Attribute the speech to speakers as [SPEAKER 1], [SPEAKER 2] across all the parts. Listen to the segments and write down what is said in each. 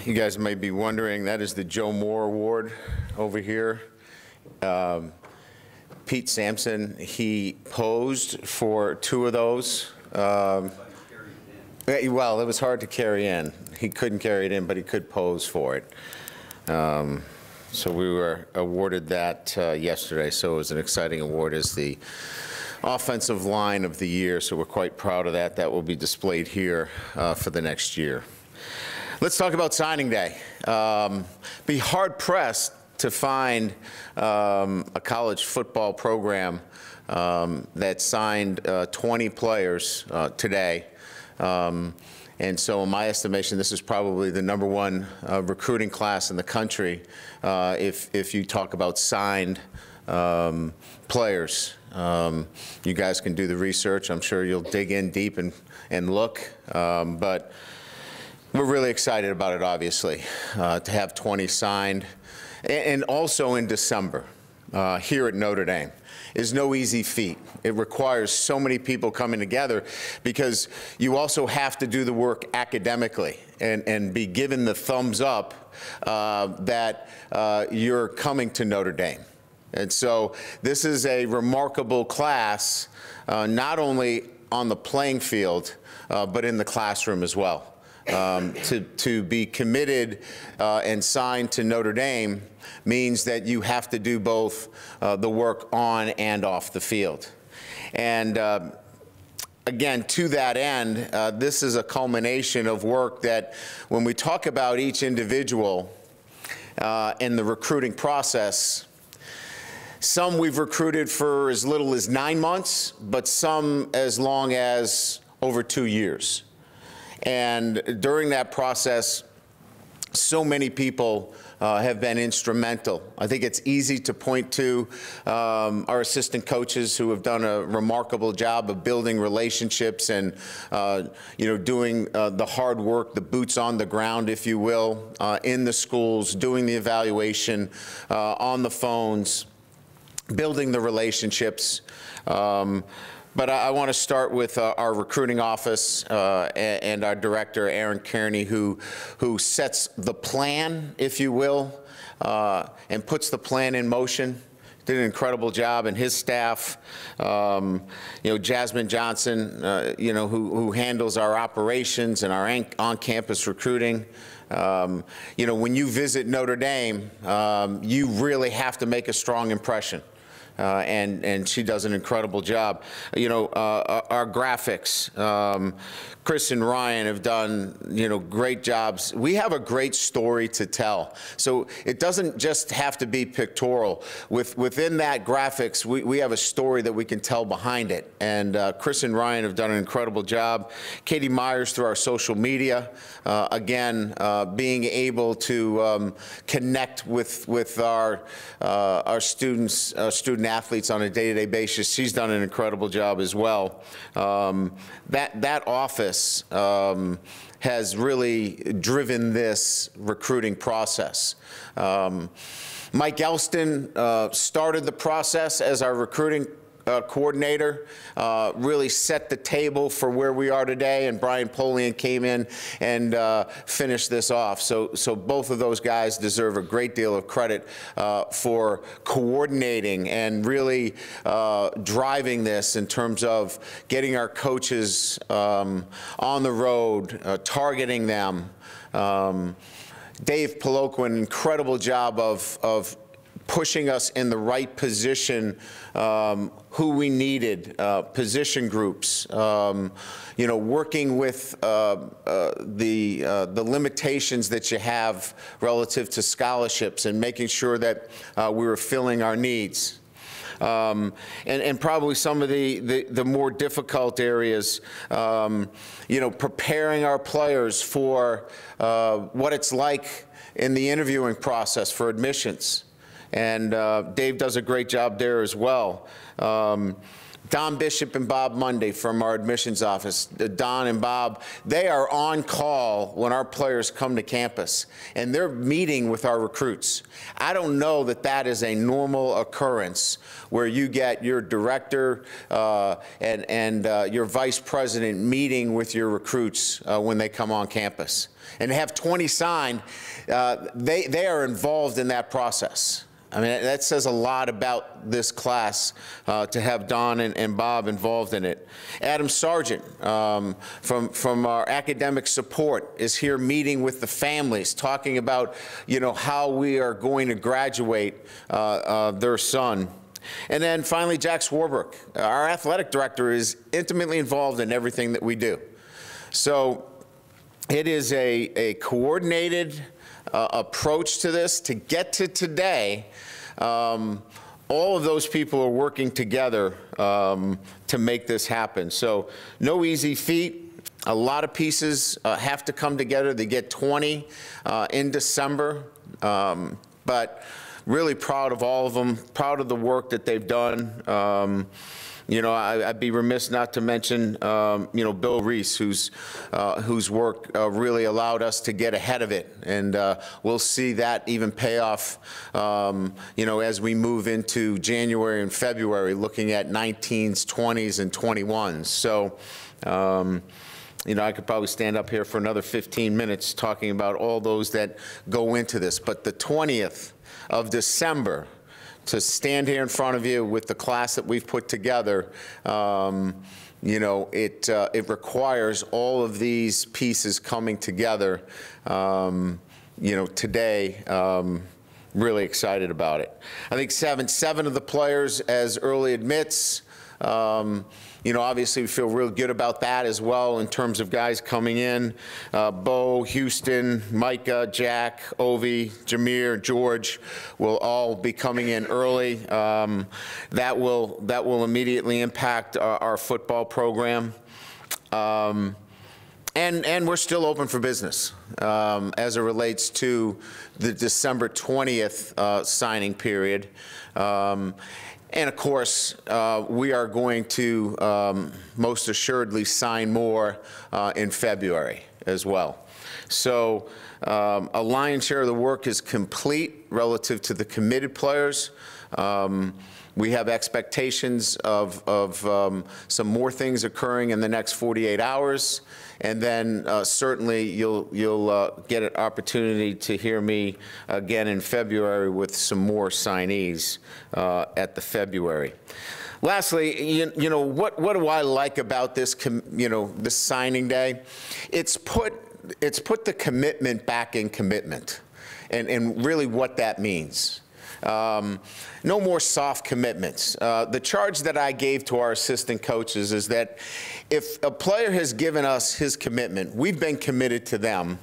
[SPEAKER 1] You guys may be wondering, that is the Joe Moore Award over here. Pete Sampson, he posed for 2 of those. Well, it was hard to carry in. He couldn't carry it in, but he could pose for it. So we were awarded that yesterday, so it was an exciting award as the offensive line of the year, so we're quite proud of that. That will be displayed here for the next year. Let's talk about signing day. Be hard-pressed to find a college football program that signed 20 players today. And so in my estimation, this is probably the #1 recruiting class in the country if you talk about signed players. You guys can do the research. I'm sure you'll dig in deep and look. But we're really excited about it, obviously, to have 20 signed. And also in December, here at Notre Dame, is no easy feat. It requires so many people coming together because you also have to do the work academically and be given the thumbs up that you're coming to Notre Dame. And so this is a remarkable class, not only on the playing field, but in the classroom as well. To be committed and signed to Notre Dame means that you have to do both the work on and off the field. And again, to that end, this is a culmination of work that when we talk about each individual in the recruiting process, some we've recruited for as little as 9 months, but some as long as over 2 years. And during that process, so many people have been instrumental. I think it's easy to point to our assistant coaches who have done a remarkable job of building relationships and doing the hard work, the boots on the ground, if you will, in the schools, doing the evaluation on the phones, building the relationships. But I want to start with our recruiting office and our director, Aaron Kearney, who sets the plan, if you will, and puts the plan in motion. Did an incredible job, and his staff, Jasmine Johnson, who handles our operations and our on-campus recruiting. When you visit Notre Dame, you really have to make a strong impression. And she does an incredible job. Our graphics, Chris and Ryan have done, great jobs. We have a great story to tell. So it doesn't just have to be pictorial. Within that graphics, we have a story that we can tell behind it. And Chris and Ryan have done an incredible job. Katie Myers through our social media, again, being able to connect with our students, student athletes on a day-to-day basis. She's done an incredible job as well. That office has really driven this recruiting process. Mike Elston started the process as our recruiting coordinator, really set the table for where we are today, and Brian Polian came in and finished this off. So both of those guys deserve a great deal of credit for coordinating and really driving this in terms of getting our coaches on the road, targeting them. Dave Poloquin, incredible job of pushing us in the right position, who we needed, position groups, working with the limitations that you have relative to scholarships and making sure that we were filling our needs. And probably some of the more difficult areas, preparing our players for what it's like in the interviewing process for admissions. And Dave does a great job there as well. Don Bishop and Bob Monday from our admissions office, Don and Bob, they are on call when our players come to campus, and they're meeting with our recruits. I don't know that that is a normal occurrence where you get your director and your vice president meeting with your recruits when they come on campus. And to have 20 signed, they are involved in that process. I mean, that says a lot about this class to have Don and Bob involved in it. Adam Sargent from our academic support is here meeting with the families, talking about, you know, how we are going to graduate their son. And then finally, Jack Swarbrick, our athletic director, is intimately involved in everything that we do. So it is a coordinated approach to this. To get to today, all of those people are working together to make this happen. So no easy feat. A lot of pieces have to come together. They get 20 in December, but really proud of all of them, proud of the work that they've done. You know, I'd be remiss not to mention, you know, Bill Reese, whose work really allowed us to get ahead of it. And we'll see that even pay off, you know, as we move into January and February, looking at 19s, 20s, and 21s. So, you know, I could probably stand up here for another 15 minutes talking about all those that go into this. But the 20th of December, to stand here in front of you with the class that we've put together, you know, it requires all of these pieces coming together, you know, today. Really excited about it. I think seven of the players as early admits. You know, obviously we feel real good about that as well in terms of guys coming in. Bo, Houston, Micah, Jack, Ovi, Jameer, George will all be coming in early. That will immediately impact our football program. And we're still open for business as it relates to the December 20th signing period. And of course, we are going to most assuredly sign more in February as well. So a lion's share of the work is complete relative to the committed players. We have expectations of some more things occurring in the next 48 hours. And then certainly you'll get an opportunity to hear me again in February with some more signees at the February. Lastly, you know, what do I like about this, you know, this signing day? It's put the commitment back in commitment, and really what that means. No more soft commitments. The charge that I gave to our assistant coaches is that if a player has given us his commitment, we've been committed to them,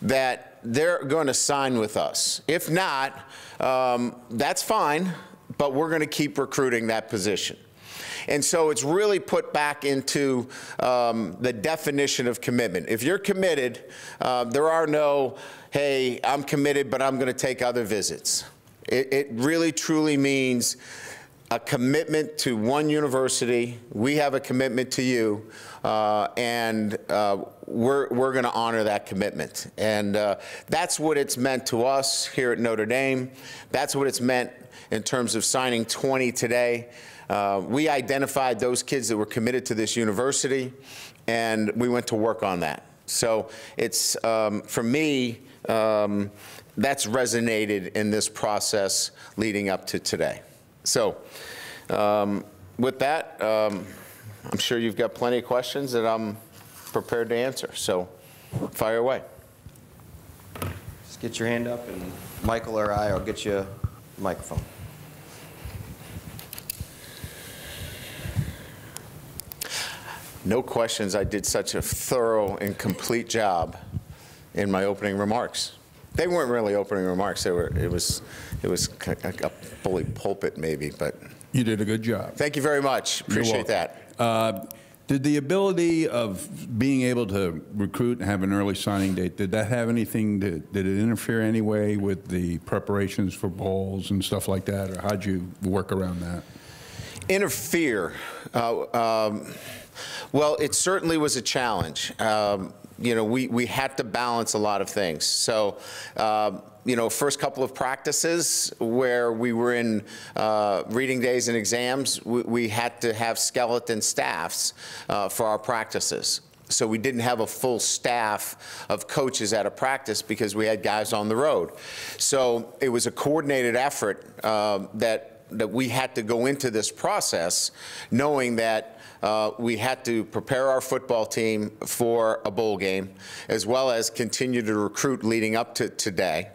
[SPEAKER 1] that they're going to sign with us. If not, that's fine, but we're going to keep recruiting that position. And so it's really put back into the definition of commitment. If you're committed, there are no, hey, I'm committed, but I'm going to take other visits. It really, truly means a commitment to one university. We have a commitment to you, and we're going to honor that commitment. And that's what it's meant to us here at Notre Dame. That's what it's meant in terms of signing 20 today. We identified those kids that were committed to this university, and we went to work on that. So it's, for me, that's resonated in this process leading up to today. So with that, I'm sure you've got plenty of questions that I'm prepared to answer. So fire away.
[SPEAKER 2] Just get your hand up, and Michael or I will get you a microphone.
[SPEAKER 1] No questions. I did such a thorough and complete job in my opening remarks. They weren't really opening remarks. They were. It was a bully pulpit maybe, but
[SPEAKER 3] you did a good job.
[SPEAKER 1] Thank you very much. Appreciate that.
[SPEAKER 3] Did the ability of being able to recruit and have an early signing date, did that have anything? Did it interfere any way with the preparations for bowls and stuff like that, or how'd you work around that?
[SPEAKER 1] Interfere. Well, it certainly was a challenge. You know, we had to balance a lot of things. So, you know, first couple of practices where we were in reading days and exams, we had to have skeleton staffs for our practices. So we didn't have a full staff of coaches at a practice because we had guys on the road. So it was a coordinated effort that we had to go into this process knowing that we had to prepare our football team for a bowl game, as well as continue to recruit leading up to today.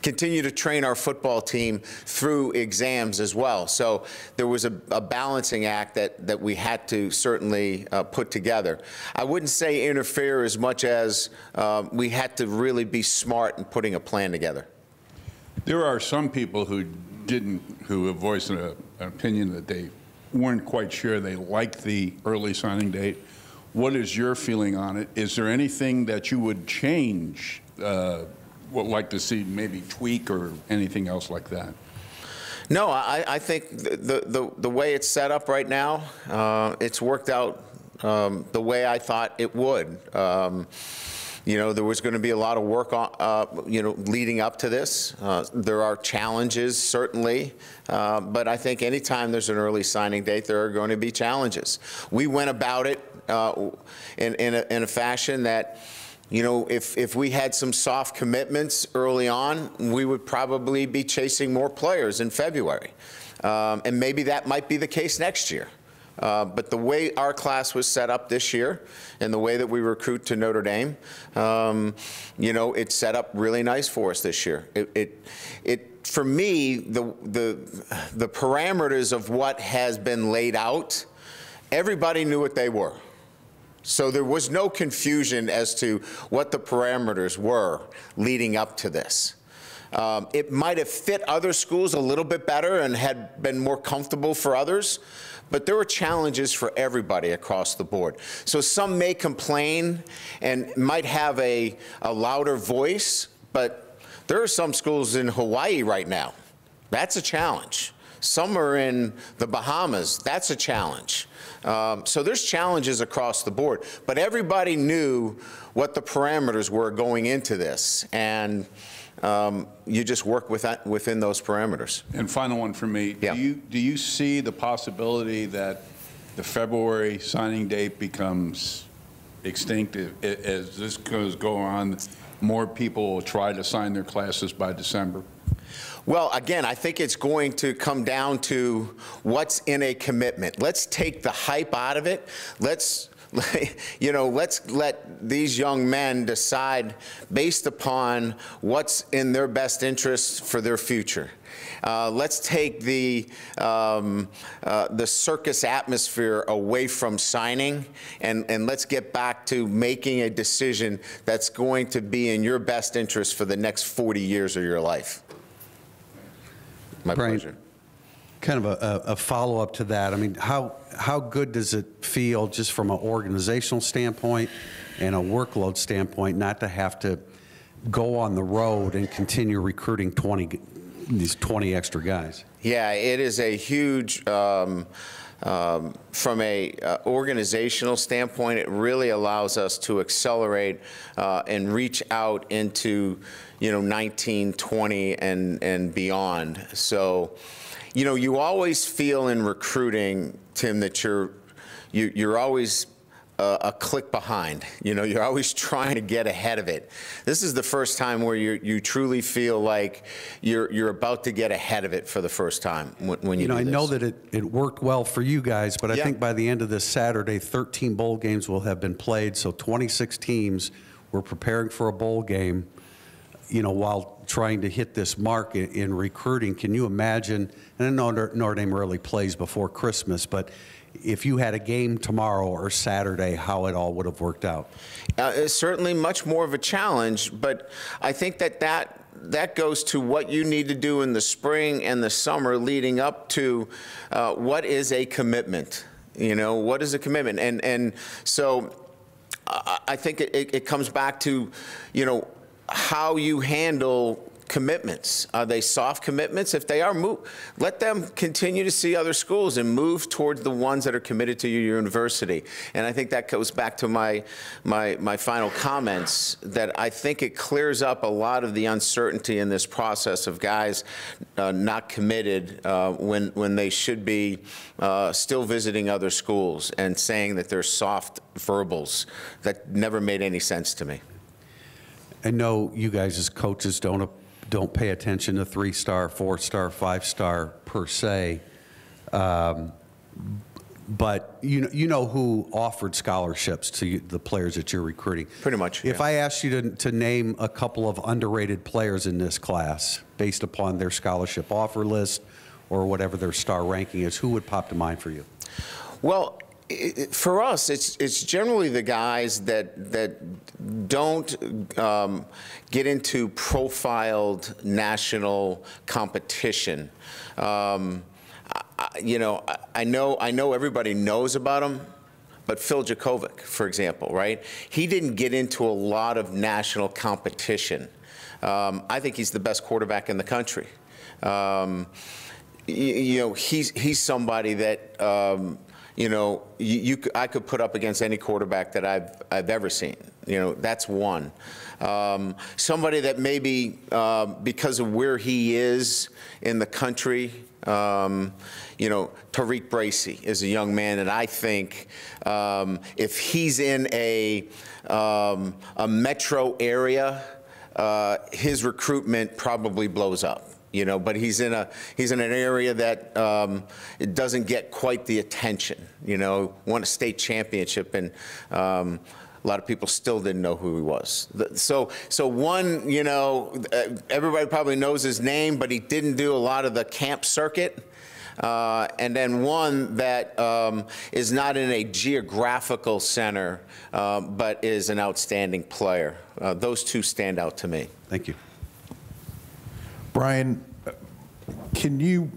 [SPEAKER 1] Continue to train our football team through exams as well. So there was a balancing act that we had to certainly put together. I wouldn't say interfere as much as we had to really be smart in putting a plan together.
[SPEAKER 3] There are some people who have voiced an opinion that they weren't quite sure they liked the early signing date. What is your feeling on it? Is there anything that you would change, would like to see maybe tweak or anything else like that?
[SPEAKER 1] No, I think the way it's set up right now, it's worked out the way I thought it would. You know, there was going to be a lot of work on, you know, leading up to this. There are challenges, certainly, but I think anytime there's an early signing date, there are going to be challenges. We went about it in a fashion that, you know, if we had some soft commitments early on, we would probably be chasing more players in February. And maybe that might be the case next year. But the way our class was set up this year and the way that we recruit to Notre Dame, you know, it's set up really nice for us this year. For me, the parameters of what has been laid out, everybody knew what they were. So there was no confusion as to what the parameters were leading up to this. It might have fit other schools a little bit better and had been more comfortable for others, but there were challenges for everybody across the board. So some may complain and might have a louder voice, but there are some schools in Hawaii right now. That's a challenge. Some are in the Bahamas. That's a challenge. So there's challenges across the board, but everybody knew what the parameters were going into this, and you just work within those parameters.
[SPEAKER 3] And final one for me,
[SPEAKER 1] yeah.
[SPEAKER 3] Do you see the possibility that the February signing date becomes extinct as this go on? More people will try to sign their classes by December?
[SPEAKER 1] Well, again, I think it's going to come down to what's in a commitment. Let's take the hype out of it. Let's let these young men decide based upon what's in their best interest for their future. Let's take the circus atmosphere away from signing, and let's get back to making a decision that's going to be in your best interest for the next 40 years of your life. My
[SPEAKER 4] Brian,
[SPEAKER 1] pleasure.
[SPEAKER 4] Kind of a follow-up to that. I mean, how good does it feel just from an organizational standpoint and a workload standpoint not to have to go on the road and continue recruiting these 20 extra guys?
[SPEAKER 1] Yeah, it is a huge, from a organizational standpoint, it really allows us to accelerate and reach out into, 19, 20, and beyond. So, you always feel in recruiting, Tim, that you're always a click behind. You're always trying to get ahead of it. This is the first time where you truly feel like you're about to get ahead of it for the first time when you do
[SPEAKER 4] I
[SPEAKER 1] this.
[SPEAKER 4] know that it worked well for you guys, but I think by the end of this Saturday, 13 bowl games will have been played, so 26 teams were preparing for a bowl game, while trying to hit this mark in recruiting. Can you imagine, and I know Notre Dame rarely plays before Christmas, but if you had a game tomorrow or Saturday, how it all would have worked out?
[SPEAKER 1] It's certainly much more of a challenge, but I think that goes to what you need to do in the spring and the summer leading up to what is a commitment. What is a commitment? And so I think it comes back to, how you handle commitments. Are they soft commitments? If they are, let them continue to see other schools and move towards the ones that are committed to your university. And I think that goes back to my final comments, that I think it clears up a lot of the uncertainty in this process of guys not committed when they should be still visiting other schools and saying that they're soft verbals. That never made any sense to me.
[SPEAKER 4] I know you guys as coaches don't pay attention to 3-star, 4-star, 5-star per se, but you know who offered scholarships to the players that you're recruiting.
[SPEAKER 1] Pretty much.
[SPEAKER 4] If
[SPEAKER 1] yeah.
[SPEAKER 4] I asked you to name a couple of underrated players in this class based upon their scholarship offer list or whatever their star ranking is, who would pop to mind for you?
[SPEAKER 1] Well, for us, it's generally the guys that don't get into profiled national competition. You know, I know everybody knows about him, but Phil Jakovic, for example, right? He didn't get into a lot of national competition. I think he's the best quarterback in the country. You know, he's somebody that. You know, I could put up against any quarterback that I've ever seen. You know, that's one. Somebody that maybe because of where he is in the country, you know, Tariq Bracy is a young man that I think if he's in a metro area, his recruitment probably blows up. You know, but he's in an area that it doesn't get quite the attention. You know, won a state championship, and a lot of people still didn't know who he was. So one, you know, everybody probably knows his name, but he didn't do a lot of the camp circuit. And then one that is not in a geographical center, but is an outstanding player. Those two stand out to me.
[SPEAKER 4] Thank you.
[SPEAKER 5] Brian, can you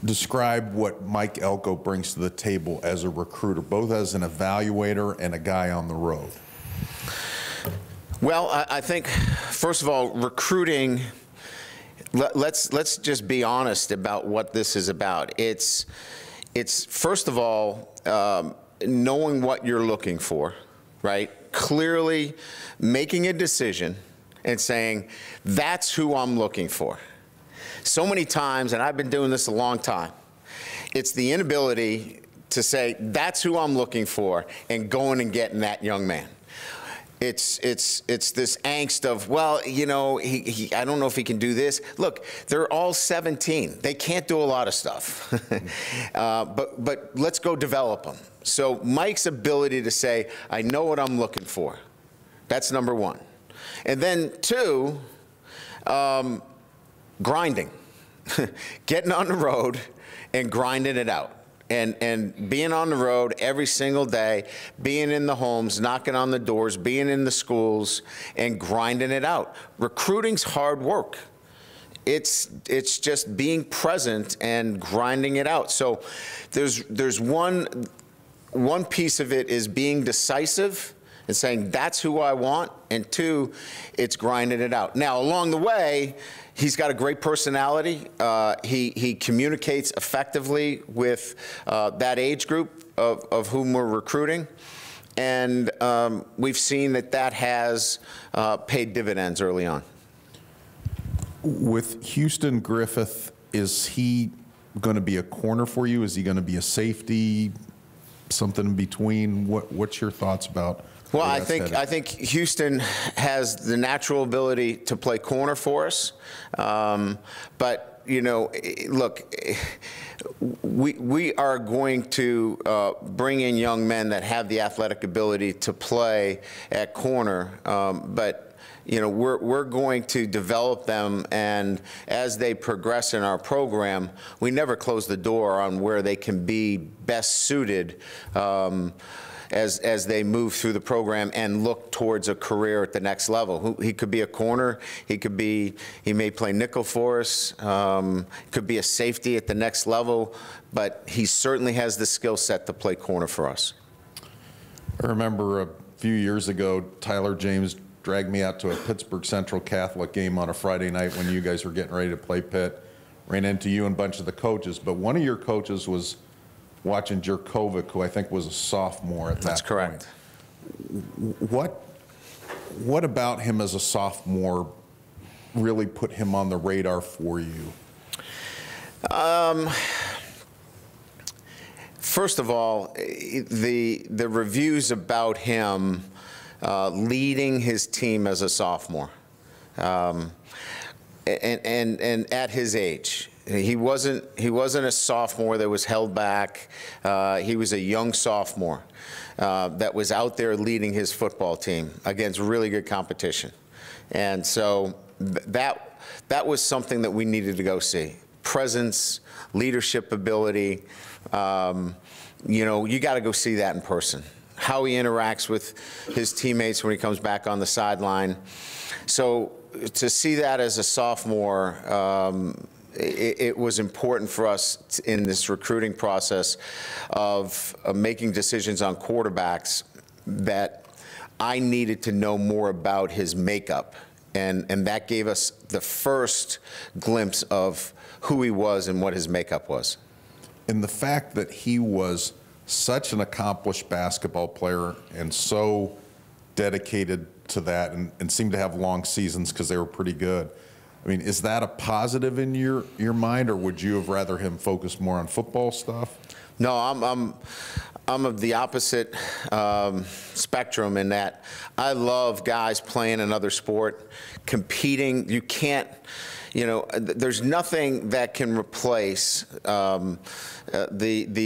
[SPEAKER 5] describe what Mike Elco brings to the table as a recruiter, both as an evaluator and a guy on the road?
[SPEAKER 1] Well, I think, first of all, recruiting, let's just be honest about what this is about. It's first of all, knowing what you're looking for, right? Clearly making a decision and saying, that's who I'm looking for. So many times, and I've been doing this a long time, it's the inability to say, that's who I'm looking for, and going and getting that young man. It's this angst of, well, you know, I don't know if he can do this. Look, they're all 17. They can't do a lot of stuff. but let's go develop them. So Mike's ability to say, I know what I'm looking for. That's number one. And then two, grinding. Getting on the road and grinding it out. And being on the road every single day, being in the homes, knocking on the doors, being in the schools, and grinding it out. Recruiting's hard work. It's just being present and grinding it out. So there's one piece of it is being decisive and saying, that's who I want, and two, it's grinding it out. Now, along the way, he's got a great personality. He communicates effectively with that age group of whom we're recruiting, and we've seen that has paid dividends early on.
[SPEAKER 5] With Houston Griffith, is he going to be a corner for you? Is he going to be a safety, something in between? What's your thoughts about?
[SPEAKER 1] Well, I think Houston has the natural ability to play corner for us, but you know, look, we are going to bring in young men that have the athletic ability to play at corner, but you know, we're going to develop them, and as they progress in our program, we never close the door on where they can be best suited. As they move through the program and look towards a career at the next level. He could be a corner, he may play nickel for us, could be a safety at the next level, but he certainly has the skill set to play corner for us.
[SPEAKER 5] I remember a few years ago, Tyler James dragged me out to a Pittsburgh Central Catholic game on a Friday night when you guys were getting ready to play Pitt. Ran into you and a bunch of the coaches, but one of your coaches was watching Jerkovic, who I think was a sophomore at that point.
[SPEAKER 1] That's correct.
[SPEAKER 5] What about him as a sophomore really put him on the radar for you?
[SPEAKER 1] First of all, the reviews about him leading his team as a sophomore, and at his age, he wasn't a sophomore that was held back. He was a young sophomore that was out there leading his football team against really good competition, and so that was something that we needed to go see. Presence, leadership ability. You know, you got to go see that in person. How he interacts with his teammates when he comes back on the sideline. So to see that as a sophomore, it was important for us in this recruiting process of making decisions on quarterbacks that I needed to know more about his makeup. And that gave us the first glimpse of who he was and what his makeup was.
[SPEAKER 5] And the fact that he was such an accomplished basketball player and so dedicated to that and seemed to have long seasons because they were pretty good. I mean, is that a positive in your mind, or would you have rather him focus more on football stuff?
[SPEAKER 1] No, I'm of the opposite spectrum in that I love guys playing another sport, competing. You can't, you know, there's nothing that can replace the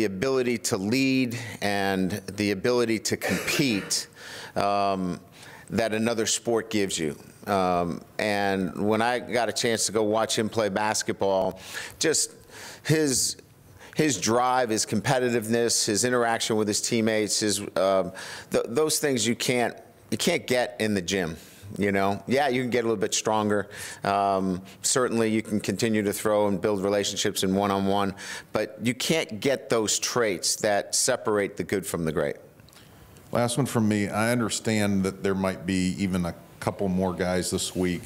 [SPEAKER 1] ability to lead and the ability to compete that another sport gives you. And when I got a chance to go watch him play basketball, just his drive, his competitiveness, his interaction with his teammates, those things you can't get in the gym. You know, yeah, you can get a little bit stronger. Certainly, you can continue to throw and build relationships in one-on-one, but you can't get those traits that separate the good from the great.
[SPEAKER 5] Last one from me. I understand that there might be even a couple more guys this week,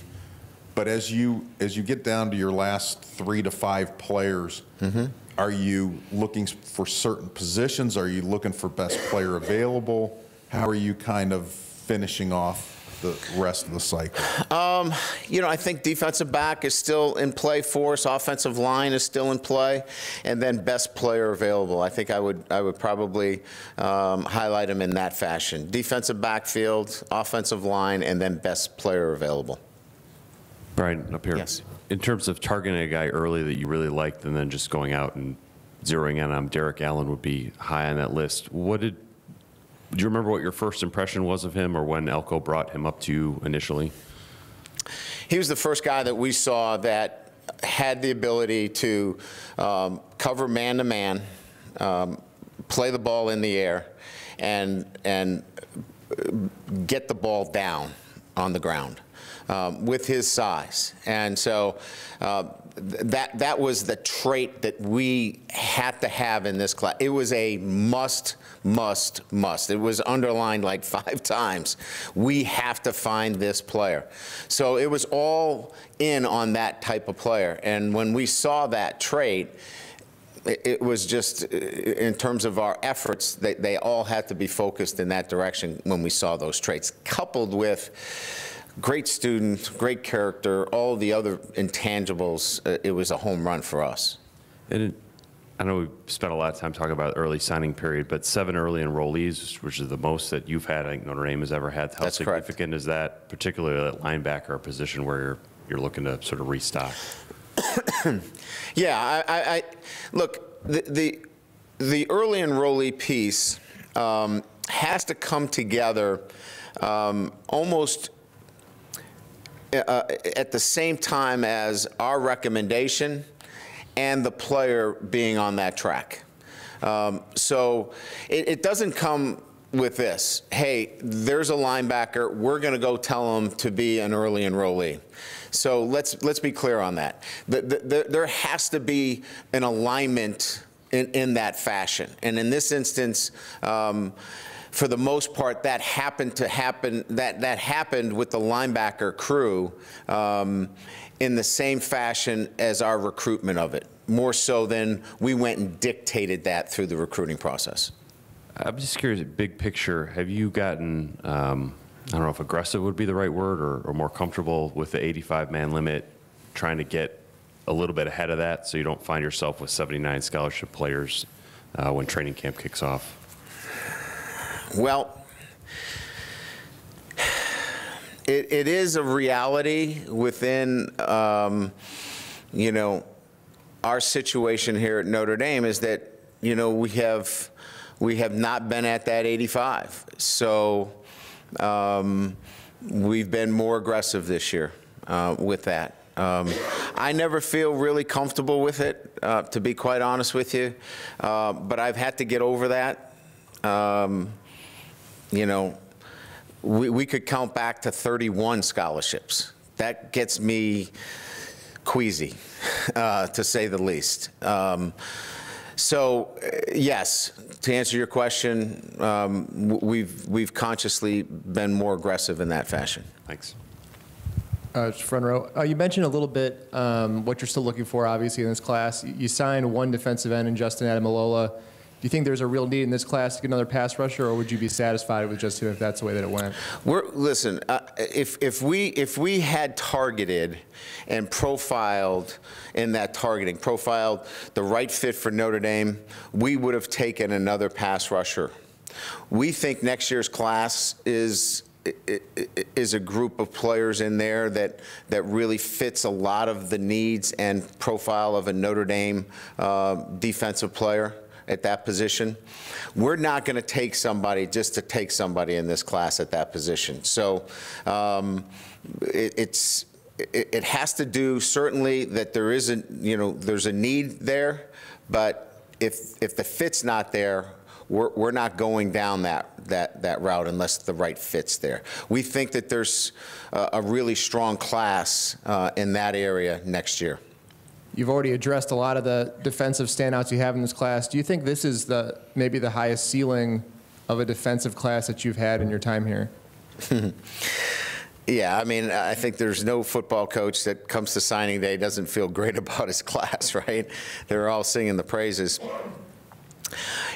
[SPEAKER 5] but as you get down to your last 3 to 5 players, are you looking for certain positions? Are you looking for best player available? How are you kind of finishing off the rest of the cycle?
[SPEAKER 1] You know, I think defensive back is still in play for us. Offensive line is still in play, and then best player available. I think I would probably highlight them in that fashion: defensive backfield, offensive line, and then best player available.
[SPEAKER 6] Brian, up here.
[SPEAKER 1] Yes.
[SPEAKER 6] In terms of targeting a guy early that you really liked, and then just going out and zeroing in on Derek Allen would be high on that list. Do you remember what your first impression was of him, or when Elco brought him up to you initially?
[SPEAKER 1] He was the first guy that we saw that had the ability to cover man-to-man, play the ball in the air, and get the ball down on the ground with his size. And so that was the trait that we had to have in this class. It was a must. It was underlined like 5 times. We have to find this player. So it was all in on that type of player. And when we saw that trait, it was just, in terms of our efforts, they all had to be focused in that direction when we saw those traits, coupled with great student, great character, all the other intangibles. It was a home run for us.
[SPEAKER 6] And I know we've spent a lot of time talking about early signing period, but 7 early enrollees, which is the most that you've had, I think Notre Dame has ever had. How
[SPEAKER 1] That's
[SPEAKER 6] significant
[SPEAKER 1] correct.
[SPEAKER 6] is that, particularly at linebacker, a position where you're looking to sort of restock?
[SPEAKER 1] Yeah, I look, the early enrollee piece has to come together almost at the same time as our recommendation and the player being on that track. So it doesn't come with this: hey, there's a linebacker, we're going to go tell him to be an early enrollee. So let's be clear on that. There has to be an alignment in that fashion. And in this instance, for the most part, that happened with the linebacker crew in the same fashion as our recruitment of it, more so than we went and dictated that through the recruiting process.
[SPEAKER 6] I'm just curious, big picture, have you gotten, I don't know if aggressive would be the right word, or more comfortable with the 85-man limit, trying to get a little bit ahead of that so you don't find yourself with 79 scholarship players when training camp kicks off?
[SPEAKER 1] Well, it is a reality within, you know, our situation here at Notre Dame is that, you know, we have not been at that 85. So we've been more aggressive this year with that. I never feel really comfortable with it, to be quite honest with you, but I've had to get over that. You know, we could count back to 31 scholarships. That gets me queasy, to say the least. So, yes, to answer your question, we've consciously been more aggressive in that fashion.
[SPEAKER 6] Thanks.
[SPEAKER 7] Front row. You mentioned a little bit what you're still looking for, obviously, in this class. You signed one defensive end in Justin Ademilola. Do you think there's a real need in this class to get another pass rusher, or would you be satisfied with just him if that's the way that it went?
[SPEAKER 1] Listen, if we had targeted and profiled in that targeting, profiled the right fit for Notre Dame, we would have taken another pass rusher. We think next year's class is a group of players in there that really fits a lot of the needs and profile of a Notre Dame defensive player at that position. We're not going to take somebody just to take somebody in this class at that position. So it has to do certainly that there isn't, you know, there's a need there, but if the fit's not there, we're not going down that route unless the right fit's there. We think that there's a really strong class in that area next year.
[SPEAKER 7] You've already addressed a lot of the defensive standouts you have in this class. Do you think this is maybe the highest ceiling of a defensive class that you've had in your time here?
[SPEAKER 1] Yeah, I mean, I think there's no football coach that comes to signing day doesn't feel great about his class, right? They're all singing the praises.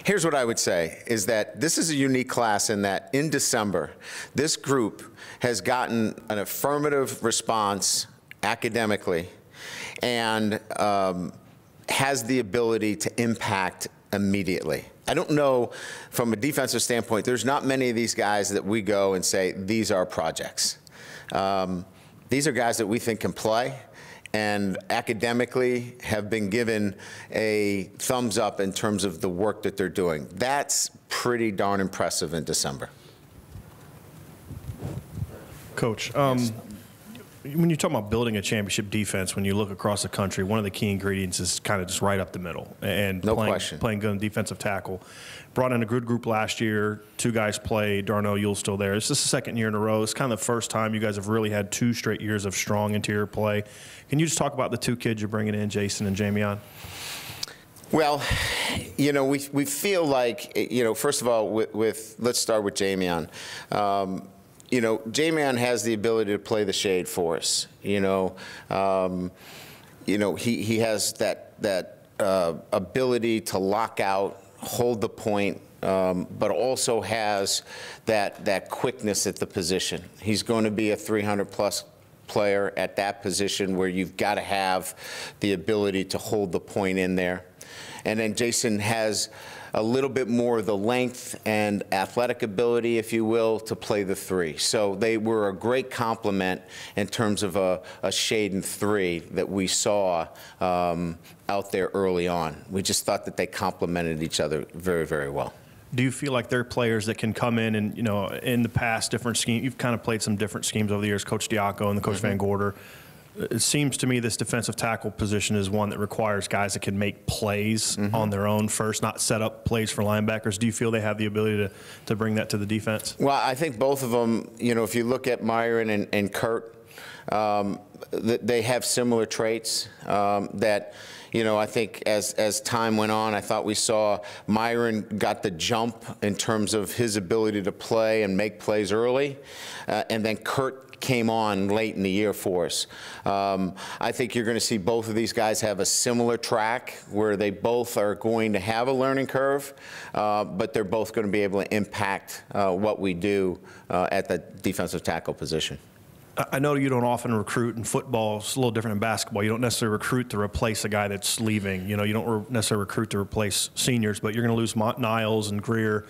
[SPEAKER 1] Here's what I would say, is that this is a unique class in that in December, this group has gotten an affirmative response academically and has the ability to impact immediately. I don't know, from a defensive standpoint, there's not many of these guys that we go and say, these are projects. These are guys that we think can play and academically have been given a thumbs up in terms of the work that they're doing. That's pretty darn impressive in December.
[SPEAKER 8] Coach, when you talk about building a championship defense, when you look across the country, one of the key ingredients is kind of just right up the middle and playing good on defensive tackle. Brought in a good group last year. 2 guys played. Darnell Ewell's still there. It's just the second year in a row. It's kind of the first time you guys have really had 2 straight years of strong interior play. Can you just talk about the 2 kids you're bringing in, Jason and Jamion?
[SPEAKER 1] Well, you know, we feel like, you know, first of all, let's start with Jamion. You know, Jamion has the ability to play the shade for us. You know, he has that ability to lock out, hold the point, but also has that quickness at the position. He's going to be a 300-plus player at that position where you've got to have the ability to hold the point in there. And then Jason has a little bit more of the length and athletic ability, if you will, to play the 3. So they were a great complement in terms of a shade and 3 that we saw out there early on. We just thought that they complemented each other very, very well.
[SPEAKER 8] Do you feel like they're players that can come in and, you know, in the past, different schemes? You've kind of played some different schemes over the years, Coach Diaco and the Coach Van Gorder. It seems to me this defensive tackle position is one that requires guys that can make plays on their own first, not set up plays for linebackers. Do you feel they have the ability to bring that to the defense?
[SPEAKER 1] Well, I think both of them, you know, if you look at Myron and Kurt, they have similar traits that, you know, I think as time went on, I thought we saw Myron got the jump in terms of his ability to play and make plays early, and then Kurt came on late in the year for us. I think you're going to see both of these guys have a similar track where they both are going to have a learning curve, but they're both going to be able to impact what we do at the defensive tackle position.
[SPEAKER 8] I know you don't often recruit in football. It's a little different in basketball. You don't necessarily recruit to replace a guy that's leaving. You know, you don't necessarily recruit to replace seniors, but you're going to lose Niles and Greer.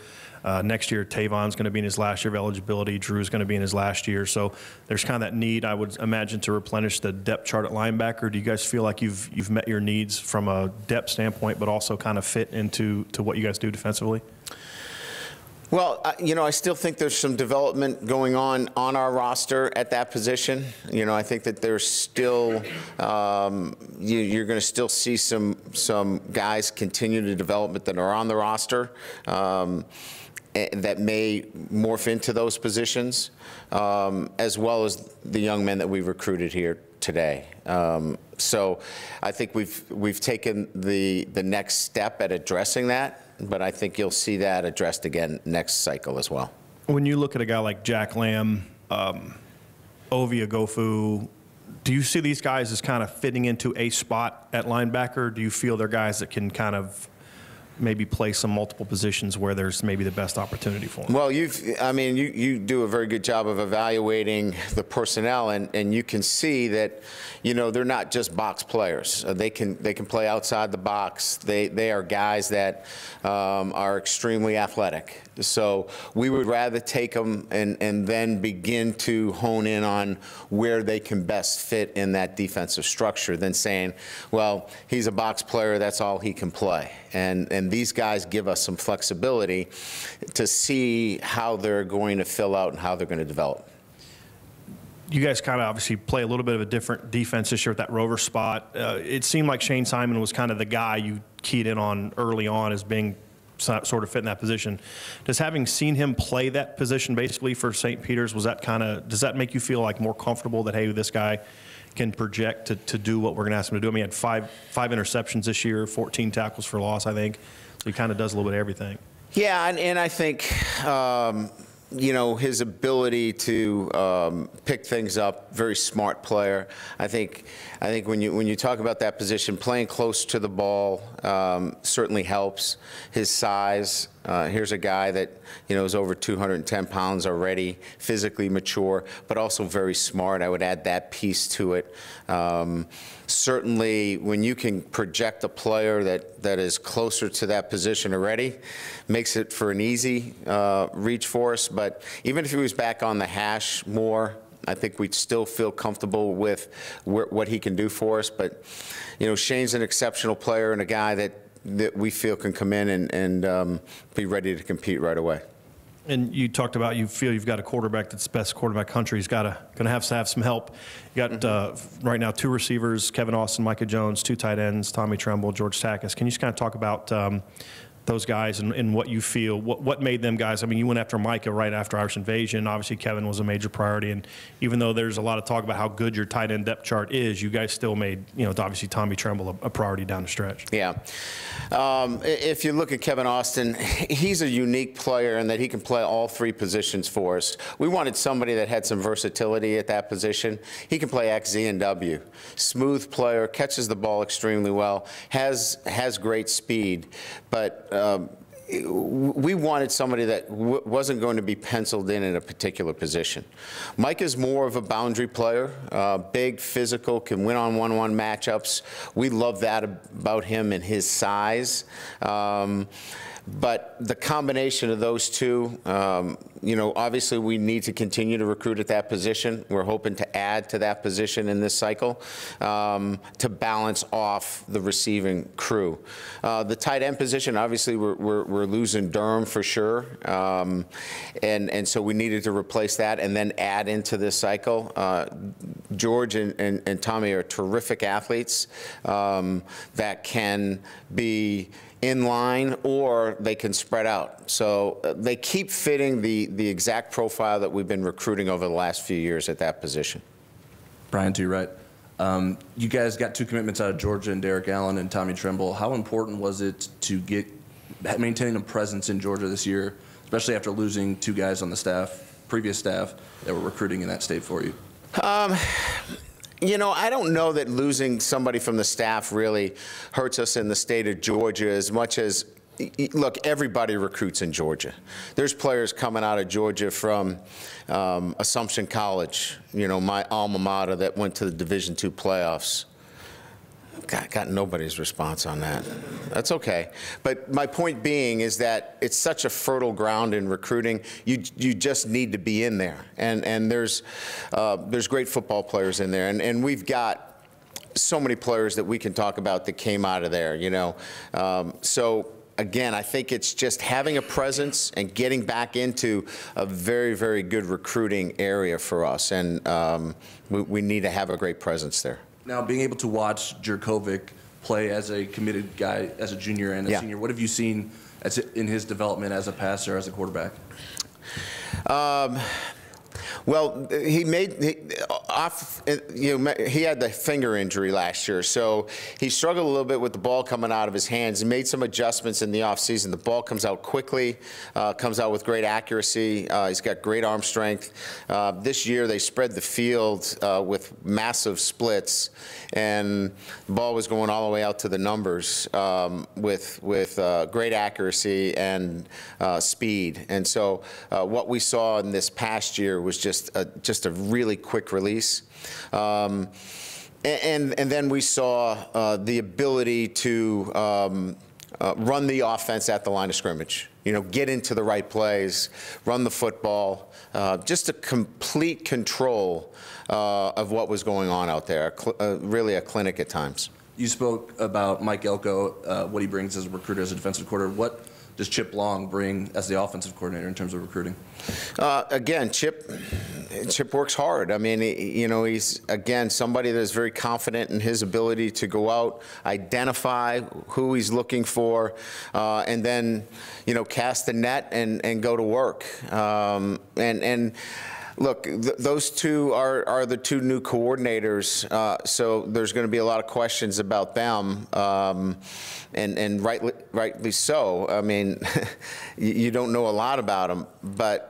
[SPEAKER 8] Next year, Tavon's going to be in his last year of eligibility. Drew's going to be in his last year. So there's kind of that need, I would imagine, to replenish the depth chart at linebacker. Do you guys feel like you've met your needs from a depth standpoint, but also kind of fit into what you guys do defensively?
[SPEAKER 1] Well, you know, I still think there's some development going on our roster at that position. You know, I think that there's still, you're going to still see some guys continue to develop that are on the roster that may morph into those positions, as well as the young men that we've recruited here today. So I think we've taken the next step at addressing that. But I think you'll see that addressed again next cycle as well.
[SPEAKER 8] When you look at a guy like Jack Lamb, Ovie Ogofu, do you see these guys as kind of fitting into a spot at linebacker? Do you feel they're guys that can kind of maybe play some multiple positions where there's maybe the best opportunity for them?
[SPEAKER 1] Well, you do a very good job of evaluating the personnel, and you can see that, you know, they're not just box players. They can play outside the box. They are guys that are extremely athletic. So we would rather take them and then begin to hone in on where they can best fit in that defensive structure than saying, well, he's a box player, that's all he can play. And these guys give us some flexibility to see how they're going to fill out and how they're going to develop.
[SPEAKER 8] You guys kind of obviously play a little bit of a different defense this year at that rover spot. It seemed like Shane Simon was kind of the guy you keyed in on early on as being sort of fit in that position. Does having seen him play that position basically for St. Peter's, does that make you feel like more comfortable that, hey, this guy can project to do what we're going to ask him to do? I mean, he had five interceptions this year, 14 tackles for loss, I think. So he kind of does a little bit of everything. Yeah,
[SPEAKER 1] and I think, you know, his ability to pick things up, very smart player. I think when you talk about that position, playing close to the ball certainly helps. His size. Here's a guy that, you know, is over 210 pounds already, physically mature, but also very smart. I would add that piece to it. Certainly, when you can project a player that is closer to that position already, makes it for an easy reach for us. But even if he was back on the hash more, I think we'd still feel comfortable with what he can do for us. But, you know, Shane's an exceptional player and a guy that we feel can come in and be ready to compete right away.
[SPEAKER 8] And you talked about you feel you've got a quarterback that's the best quarterback country. He's going to have some help. You got right now 2 receivers, Kevin Austin, Micah Jones, 2 tight ends, Tommy Tremble, George Takis. Can you just kind of talk about those guys and what you feel, what made them guys? I mean, you went after Micah right after Irish Invasion. Obviously, Kevin was a major priority. And even though there's a lot of talk about how good your tight end depth chart is, you guys still made, you know, obviously Tommy Tremble a priority down the stretch.
[SPEAKER 1] Yeah. If you look at Kevin Austin, he's a unique player in that he can play all 3 positions for us. We wanted somebody that had some versatility at that position. He can play X, Z, and W. Smooth player, catches the ball extremely well, has great speed, but we wanted somebody that wasn't going to be penciled in a particular position. Mike is more of a boundary player, big, physical, can win on one-on-one matchups. We love that about him and his size. But the combination of those two, you know, obviously we need to continue to recruit at that position. We're hoping to add to that position in this cycle to balance off the receiving crew. The tight end position, obviously we're losing Durham for sure, and so we needed to replace that and then add into this cycle. George and Tommy are terrific athletes that can be in line or they can spread out. So they keep fitting the exact profile that we've been recruiting over the last few years at that position.
[SPEAKER 9] Brian, to your right. You guys got 2 commitments out of Georgia and Derek Allen and Tommy Tremble. How important was it to get maintaining a presence in Georgia this year, especially after losing 2 guys on the staff, previous staff, that were recruiting in that state for you?
[SPEAKER 1] You know, I don't know that losing somebody from the staff really hurts us in the state of Georgia as much as, look, everybody recruits in Georgia. There's players coming out of Georgia from Assumption College, you know, my alma mater, that went to the Division II playoffs. Got nobody's response on that. That's okay. But my point being is that it's such a fertile ground in recruiting. You just need to be in there. And there's great football players in there. And we've got so many players that we can talk about that came out of there, you know. So again, I think it's just having a presence and getting back into a very, very good recruiting area for us. And we need to have a great presence there.
[SPEAKER 9] Now, being able to watch Jurkovic play as a committed guy, as a junior and a senior, what have you seen in his development as a passer, as a quarterback?
[SPEAKER 1] Well, he had the finger injury last year, so he struggled a little bit with the ball coming out of his hands. He made some adjustments in the offseason. The ball comes out quickly, comes out with great accuracy. He's got great arm strength. This year they spread the field with massive splits, and the ball was going all the way out to the numbers with great accuracy and speed. And so what we saw in this past year was just a really quick release. And then we saw the ability to run the offense at the line of scrimmage. You know, get into the right plays, run the football, just a complete control of what was going on out there. Really a clinic at times.
[SPEAKER 9] You spoke about Mike Elco, what he brings as a recruiter, as a defensive coordinator. What does Chip Long bring as the offensive coordinator in terms of recruiting?
[SPEAKER 1] Again, Chip works hard. I mean, he's, again, somebody that is very confident in his ability to go out, identify who he's looking for, and then, cast the net and go to work. And look, those two are the 2 new coordinators, so there's going to be a lot of questions about them, and rightly so. I mean, you don't know a lot about them, but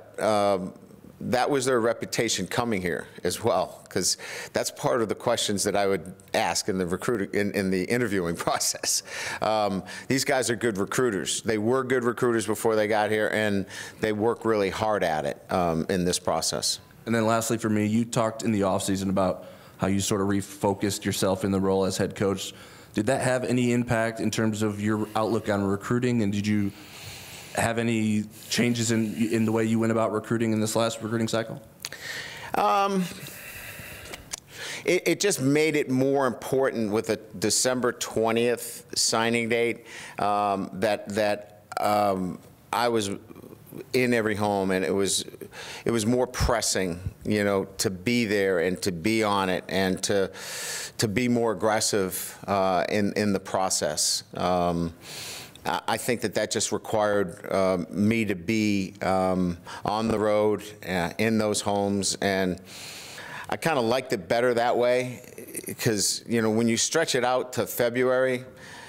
[SPEAKER 1] that was their reputation coming here as well, because that's part of the questions that I would ask in the in the interviewing process. These guys are good recruiters. They were good recruiters before they got here, and they work really hard at it in this process.
[SPEAKER 9] And then lastly for me, you talked in the offseason about how you sort of refocused yourself in the role as head coach. Did that have any impact in terms of your outlook on recruiting, and did you have any changes in the way you went about recruiting in this last recruiting cycle?
[SPEAKER 1] It just made it more important with a December 20th signing date that I was in every home, and it was more pressing, to be there and to be on it and to be more aggressive in the process. I think that just required me to be on the road in those homes, and I kind of liked it better that way, because when you stretch it out to February,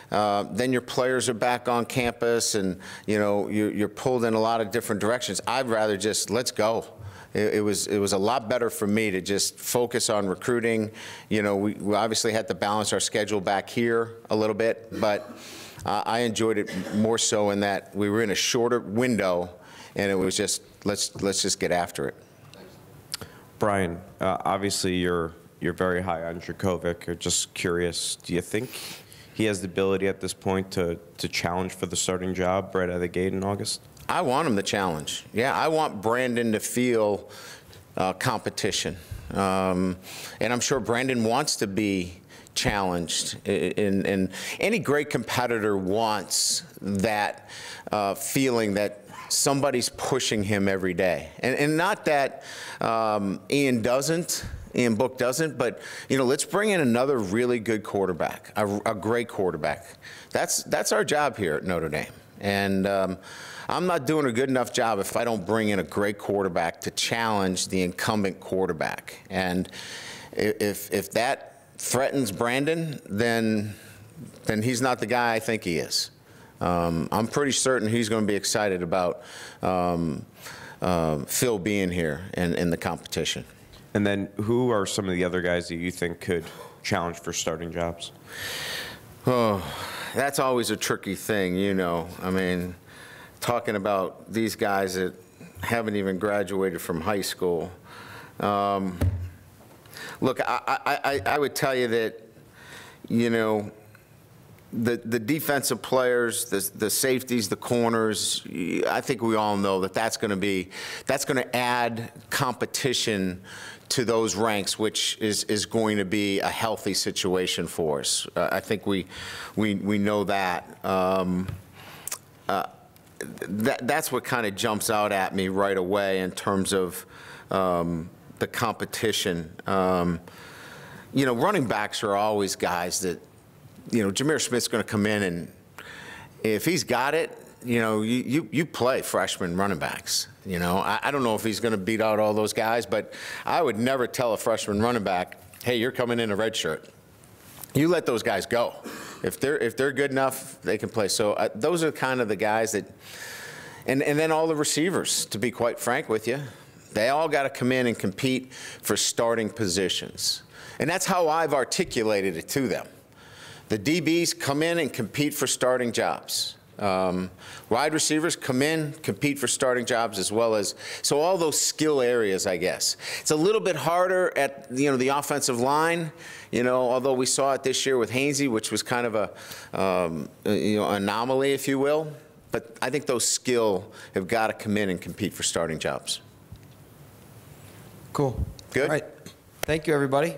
[SPEAKER 1] then your players are back on campus, and you're pulled in a lot of different directions. I'd rather just let's go. It was a lot better for me to just focus on recruiting. We obviously had to balance our schedule back here a little bit, but I enjoyed it more so in that we were in a shorter window, and it was just let's just get after it.
[SPEAKER 10] Brian, obviously you're very high on Jurkovic. I'm just curious, do you think he has the ability at this point to challenge for the starting job right out of the gate in August?
[SPEAKER 1] I want him to challenge. Yeah, I want Brandon to feel competition, and I'm sure Brandon wants to be challenged. And any great competitor wants that feeling that somebody's pushing him every day. And not that Ian Book doesn't, but let's bring in another really good quarterback, a great quarterback. That's our job here at Notre Dame. And I'm not doing a good enough job if I don't bring in a great quarterback to challenge the incumbent quarterback. And if that threatens Brandon, then he's not the guy I think he is. I'm pretty certain he's going to be excited about Phil being here in the competition.
[SPEAKER 10] And then who are some of the other guys that you think could challenge for starting jobs?
[SPEAKER 1] Oh, that's always a tricky thing, you know. I mean, talking about these guys that haven't even graduated from high school. Look, I would tell you that, you know, the defensive players, the safeties, the corners, I think we all know that that's going to add competition to those ranks, which is going to be a healthy situation for us. I think we know that. That's what kind of jumps out at me right away in terms of the competition. You know, running backs are always guys that, you know, Jameer Smith's going to come in, and if he's got it, you know, you play freshman running backs. You know, I don't know if he's going to beat out all those guys, but I would never tell a freshman running back, hey, you're coming in a red shirt. You let those guys go. If they're good enough, they can play. So those are kind of the guys that, and then all the receivers, to be quite frank with you, they all got to come in and compete for starting positions. And that's how I've articulated it to them. The DBs come in and compete for starting jobs. Wide receivers come in, compete for starting jobs as well as, so all those skill areas, I guess. It's a little bit harder at, you know, the offensive line, you know, although we saw it this year with Hainsey, which was kind of a, you know, anomaly, if you will. But I think those skill have got to come in and compete for starting jobs.
[SPEAKER 2] Cool.
[SPEAKER 1] Good.
[SPEAKER 2] All right. Thank you, everybody.